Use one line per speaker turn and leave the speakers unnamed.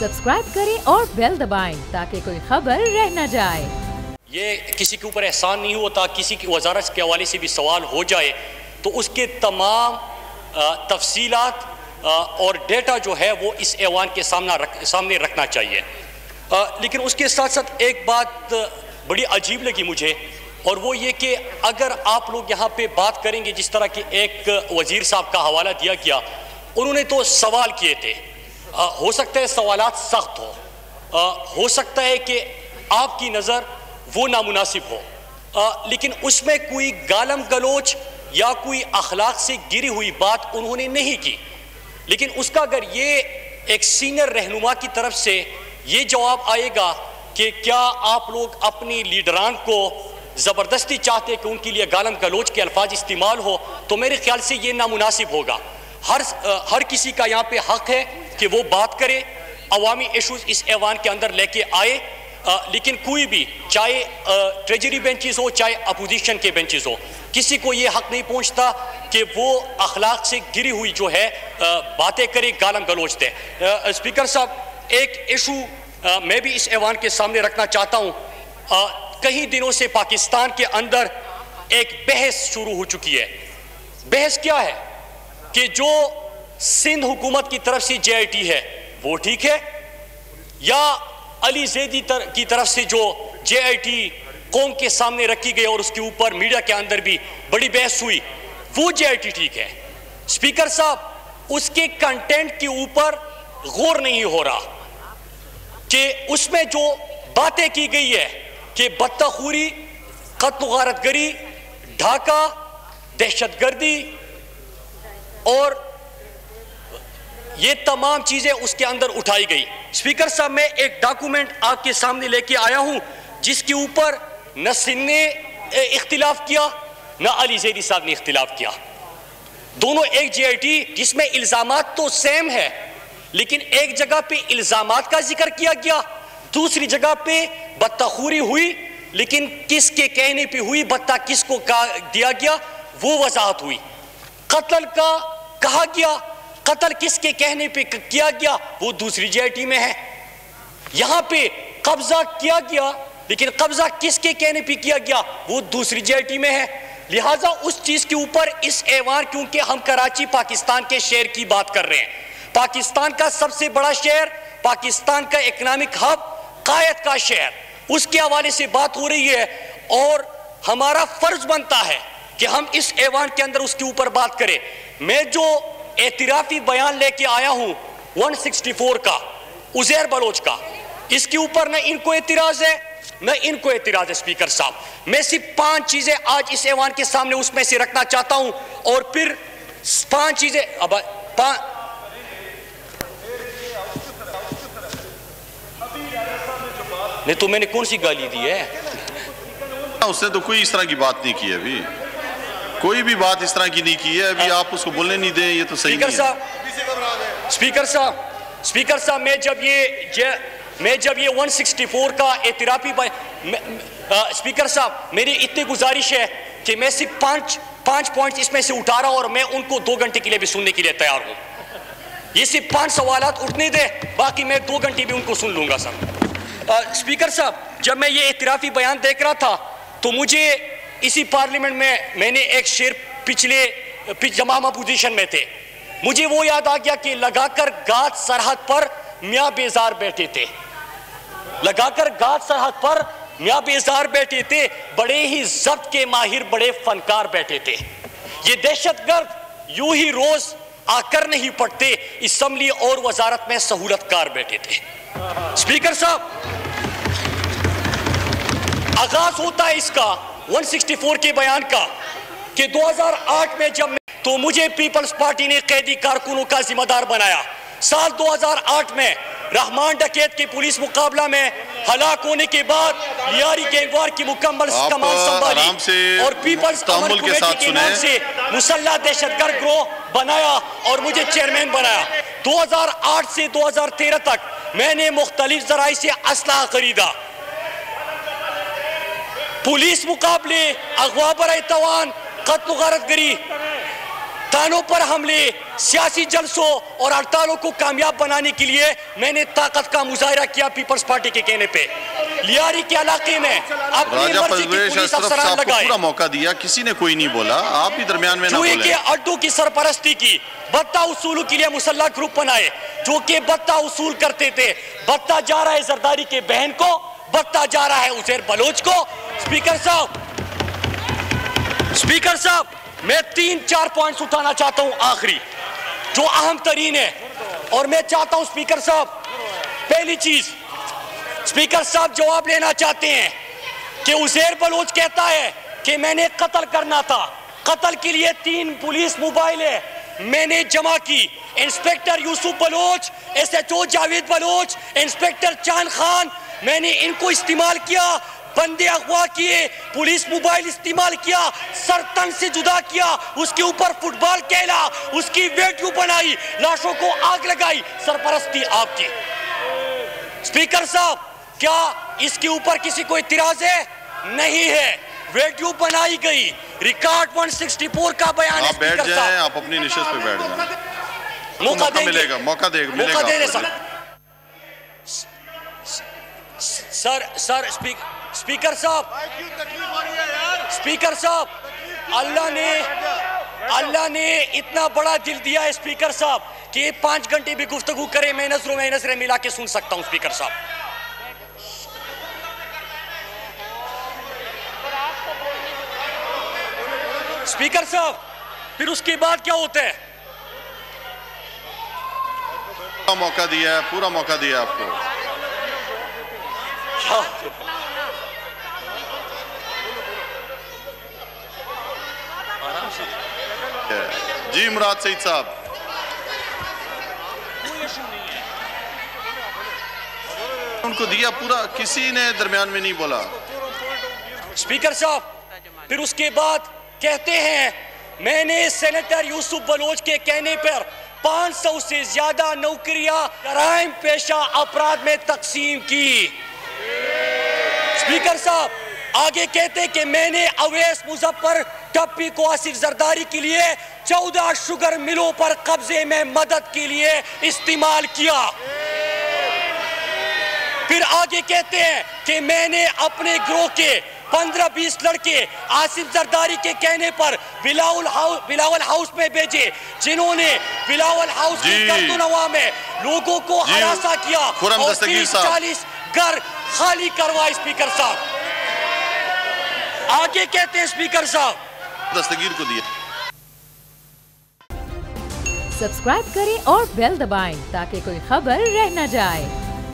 Subscribe करें और bell दबाएं ताकि कोई खबर रह न जाए।
ये किसी के ऊपर एहसान नहीं होता, किसी की वजारत के हवाले से भी सवाल हो जाए तो उसके तमाम तफसीलात और डेटा जो है वो इस ऐवान के सामने रखना चाहिए। लेकिन उसके साथ साथ एक बात बड़ी अजीब लगी मुझे, और वो ये कि अगर आप लोग यहाँ पे बात करेंगे, जिस तरह के एक वज़ीर साहब का हवाला दिया गया, उन्होंने तो सवाल किए थे, हो सकता है सवालात सख्त हो सकता है कि आपकी नज़र वो नामुनासिब हो, लेकिन उसमें कोई गालम गलोच या कोई अखलाक से गिरी हुई बात उन्होंने नहीं की। लेकिन उसका अगर ये एक सीनियर रहनुमा की तरफ से ये जवाब आएगा कि क्या आप लोग अपनी लीडरान को ज़बरदस्ती चाहते कि उनके लिए गालम गलोच के अल्फाज इस्तेमाल हो, तो मेरे ख्याल से ये नामुनासिब होगा। हर किसी का यहाँ पे हक है कि वो बात करे, अवामी इशूज़ इस ऐवान के अंदर लेके आए, लेकिन कोई भी, चाहे ट्रेजरी बेंचेस हो चाहे अपोजिशन के बेंचेस हो, किसी को ये हक नहीं पहुंचता कि वो अखलाक से गिरी हुई जो है बातें करे, गालम गलोच दे। स्पीकर साहब, एक इशू मैं भी इस ऐवान के सामने रखना चाहता हूँ। कई दिनों से पाकिस्तान के अंदर एक बहस शुरू हो चुकी है। बहस क्या है कि जो सिंध हुकूमत की तरफ से JIT है वो ठीक है, या अली ज़ैदी की तरफ से जो JIT कौम के सामने रखी गई और उसके ऊपर मीडिया के अंदर भी बड़ी बहस हुई, वो JIT ठीक है। स्पीकर साहब, उसके कंटेंट के ऊपर गौर नहीं हो रहा कि उसमें जो बातें की गई है कि बदतखूरी, कत्ल गारतगरी, ढाका, दहशतगर्दी और ये तमाम चीजें उसके अंदर उठाई गई। स्पीकर साहब, मैं एक डॉक्यूमेंट आपके सामने लेके आया हूं जिसके ऊपर न सिंध ने इख्तिलाफ किया न अली ज़ैदी साहब ने इख्तिलाफ किया। दोनों एक JIT जिसमें इल्जामात तो सेम है, लेकिन एक जगह पे इल्जामात का जिक्र किया गया, दूसरी जगह पे बदतखूरी हुई, लेकिन किसके कहने पे हुई, बत्ता किसको दिया गया वो वजाहत हुई। कत्ल का कहा गया, कत्ल किसके कहने पे किया गया वो दूसरी JIT में है। यहां पे कब्जा किया गया, लेकिन कब्जा किसके कहने पे किया गया वो दूसरी JIT में है। लिहाजा उस चीज के ऊपर इस ऐवान, क्योंकि हम कराची पाकिस्तान के शहर की बात कर रहे हैं, पाकिस्तान का सबसे बड़ा शहर, पाकिस्तान का इकोनॉमिक हब, कायद का शहर, उसके हवाले से बात हो रही है, और हमारा फर्ज बनता है कि हम इस ऐवान के अंदर उसके ऊपर बात करें। मैं जो एतराफी बयान लेके आया हूं 164 का, उज़ैर बलोच का, इसके ऊपर न इनको एतराज है न इनको एतराज है। स्पीकर साहब, मैं सिर्फ 5 चीजें आज इस ऐवान के सामने उसमें से रखना चाहता हूं, और फिर 5 चीजें नहीं तो मैंने कौन सी गाली दी है?
उसने तो कोई इस तरह की बात नहीं की है, अभी कोई भी बात इस तरह की नहीं की है। अभी आप उसको बोलने नहीं दें, ये तो सही नहीं है।
स्पीकर साहब, मैं जब ये 164 का एतराफी स्पीकर साहब, मेरी इतनी गुजारिश है कि मैं सिर्फ 5 पॉइंट्स इसमें से उठा रहा हूं, और मैं उनको 2 घंटे के लिए भी सुनने के लिए तैयार हूं। ये सिर्फ 5 सवालात उठने दे, बाकी मैं 2 घंटे भी उनको सुन लूंगा सर। स्पीकर साहब, जब मैं ये एतराफी बयान देख रहा था तो मुझे इसी पार्लियामेंट में मैंने एक शेर जब हम अपोजिशन में थे, मुझे वो याद आ गया कि लगाकर गाद सरहद पर मियाँ बेजार बैठे थे, लगाकर गाद सरहद पर मियाँ बेजार बैठे थे, बड़े ही जब्त के माहिर बड़े फनकार बैठे थे। ये दहशतगर्द यूं ही रोज आकर नहीं पड़ते, असम्बली और वजारत में सहूलतकार बैठे थे। स्पीकर साहब, आगाज होता है इसका 164 के बयान का कि 2008 में जब तो मुझे पीपल्स पार्टी ने कैदी कारकुनों का जिम्मेदार बनाया। साल 2008 में रहमान डकैत के पुलिस मुकाबला में हलाक होने के बाद लियारी गैंगवार की मुकम्मल कमान संभाली और पीपल्स अमन कमेटी के नाम से मुसल्लह दहशतगर्द गिरोह बनाया और मुझे चेयरमैन बनाया। 2008 से 2013 तक मैंने मुख्तलिफ जराई से असलहा खरीदा, पुलिस मुकाबले, अगवा बराए तवान, कत्ल गारतगरी, थानों पर हमले, सियासी जलसों और हड़तालों को कामयाब बनाने के लिए मैंने ताकत का मुजाहिरा किया पीपल्स पार्टी के कहने पे। लियारी के इलाके में अपनी मर्जी की पुलिस अफसरान लगाए,
पूरा मौका दिया, किसी ने कोई नहीं बोला, आप भी दरमियान में ना बोले।
जुए के अड्डों की सरपरस्ती की, बत्ता उसूल के लिए मुसल्लह ग्रुप बनाए जो कि बत्ता उसूल करते थे। बत्ता जा रहा है जरदारी के बहन को, बत्ता जा रहा है उज़ैर बलोच को। स्पीकर साहब मैं 3-4 पॉइंट्स उठाना चाहता हूं आखिरी, जो अहम तरीन है, और मैं चाहता हूं स्पीकर साहब, पहली चीज स्पीकर साहब जवाब लेना चाहते हैं कि उज़ैर बलोच कहता है कि मैंने कत्ल करना था, कत्ल के लिए 3 पुलिस मोबाइल है मैंने जमा की। Inspector Yousuf Baloch, SHO Javed Baloch, inspector Chand Khan, मैंने इनको इस्तेमाल किया, बंदे अगवा किए, पुलिस मोबाइल इस्तेमाल किया, सरतन से जुदा किया, उसके ऊपर फुटबॉल खेला, उसकी वीडियो बनाई, लाशों को आग लगाई, सरपरस्ती आपकी। स्पीकर साहब क्या इसके ऊपर किसी को इतराज है? नहीं है, वीडियो बनाई गई, रिकॉर्ड 164 का बयान है।
आप बैठ जाएं, आप अपनी निशस्त पे बैठ जाएं, मौका मिलेगा, मौका देगा
सर स्पीकर साहब अल्लाह ने इतना बड़ा दिल दिया है स्पीकर साहब कि 5 घंटे भी गुफ्तगू करे मैं नजरें मिला के सुन सकता हूं। स्पीकर साहब फिर उसके बाद क्या होता है?
मौका दिया है, पूरा मौका दिया है आपको। जी मुराद सईद साहब, उनको दिया पूरा, किसी ने दरमियान में नहीं बोला।
स्पीकर साहब फिर उसके बाद कहते हैं मैंने सेनेटर यूसुफ बलोच के कहने पर 500 से ज्यादा नौकरियां जराइम पेशा अपराध में तकसीम की। स्पीकर साहब आगे कहते कि मैंने अवैस मुजफ्फर टप्पी को आसिफ जरदारी के लिए 14 शुगर मिलों पर कब्जे में मदद के लिए इस्तेमाल किया। फिर आगे कहते हैं कि मैंने अपने गिरोह के 15-20 लड़के आसिफ जरदारी के कहने पर बिलावल हाउस में भेजे, जिन्होंने बिलावल हाउस की गर्दनवा में लोगों को हरासा किया और 30-40 घर खाली करवाए। स्पीकर साहब आगे कहते हैं स्पीकर साहब
दस्तगीर को दिया।
सब्सक्राइब करें और बेल दबाएं ताकि कोई खबर रह न जाए।